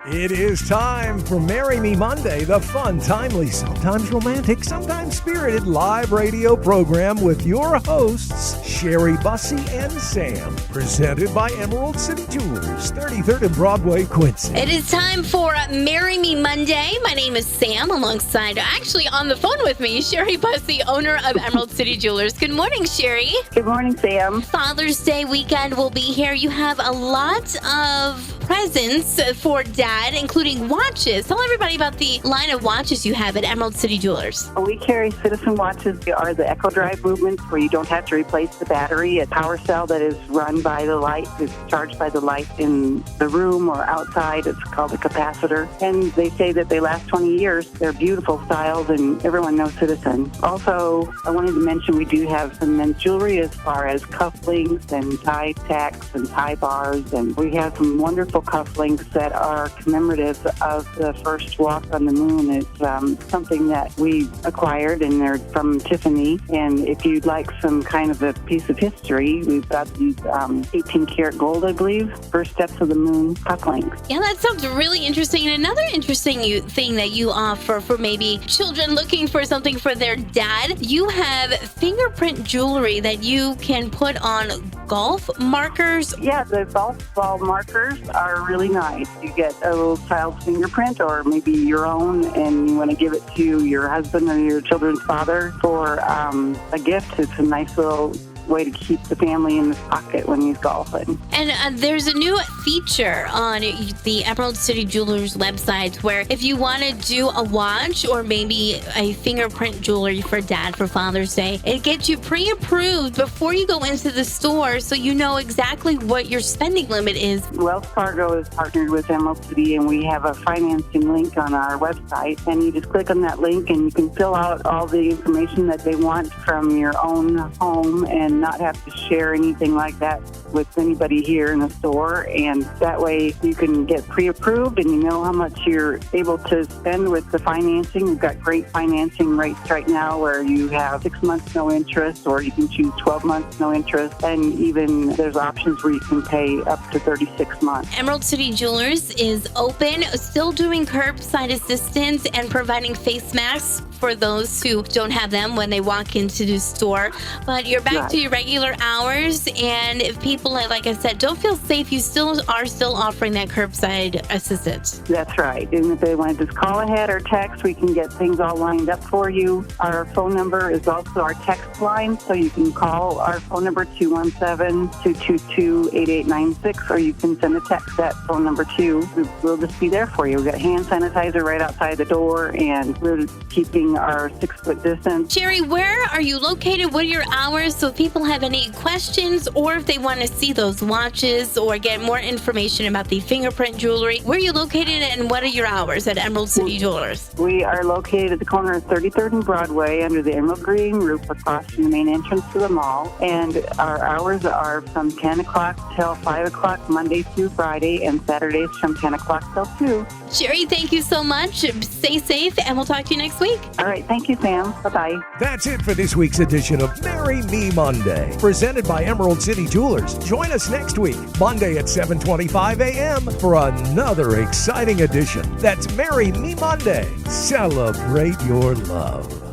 It is time for Marry Me Monday, the fun, timely, sometimes romantic, sometimes spirited live radio program with your hosts, Sherry, Bussy, and Sam. Presented by Emerald City Jewelers, 33rd and Broadway, Quincy. It is time for Marry Me Monday. My name is Sam, alongside, actually on the phone with me, Sherry Bussy, owner of Emerald City Jewelers. Good morning, Sherry. Good morning, Sam. Father's Day weekend will be here. You have a lot of presents for Dad, including watches. Tell everybody about the line of watches you have at Emerald City Jewelers. We carry citizen watches. They are the Echo Drive movements where you don't have to replace the battery. A power cell that is run by the light, is charged by the light in the room or outside. It's called a capacitor. And they say that they last 20 years. They're beautiful styles, and everyone knows citizen. Also, I wanted to mention we do have some men's jewelry as far as cufflinks and tie tacks and tie bars. And we have some wonderful cufflinks that are commemorative of the first walk on the moon. It's something that we acquired, and they're from Tiffany. And if you'd like some kind of a piece of history, we've got these 18 karat gold, I believe, first steps of the moon cufflinks. Yeah, that sounds really interesting. And another interesting thing that you offer for maybe children looking for something for their dad, you have fingerprint jewelry that you can put on golf markers. Yeah, the golf ball markers are really nice. You get a little child's fingerprint or maybe your own, and you want to give it to your husband or your children's father for a gift. It's a nice little way to keep the family in his pocket when he's golfing. And there's a new feature on the Emerald City Jewelers website where if you want to do a watch or maybe a fingerprint jewelry for Dad for Father's Day, it gets you pre-approved before you go into the store so you know exactly what your spending limit is. Wells Fargo is partnered with Emerald City, and we have a financing link on our website, and you just click on that link and you can fill out all the information that they want from your own home and not have to share anything like that with anybody here in the store. And that way you can get pre-approved and you know how much you're able to spend with the financing. We've got great financing rates right now where you have 6 months no interest, or you can choose 12 months no interest, and even there's options where you can pay up to 36 months. Emerald City Jewelers is open, still doing curbside assistance and providing face masks for those who don't have them when they walk into the store. But you're back to your regular hours, and if people, like I said, don't feel safe, you are still offering that curbside assistance. That's right. And if they want to just call ahead or text, we can get things all lined up for you. Our phone number is also our text line, so you can call our phone number 217-222-8896, or you can send a text that phone number too. We'll just be there for you. We've got hand sanitizer right outside the door, and we're keeping our 6-foot distance. Sherry, where are you located? What are your hours? So if people have any questions, or if they want to see those watches or get more information about the fingerprint jewelry, where are you located and what are your hours at Emerald City Jewelers? We are located at the corner of 33rd and Broadway under the Emerald Green roof across from the main entrance to the mall. And our hours are from 10 o'clock till 5 o'clock Monday through Friday, and Saturdays from 10 o'clock till 2. Sherry, thank you so much. Stay safe, and we'll talk to you next week. All right. Thank you, Sam. Bye-bye. That's it for this week's edition of Marry Me Monday, presented by Emerald City Jewelers. Join us next week, Monday at 7:25 a.m. for another exciting edition. That's Marry Me Monday. Celebrate your love.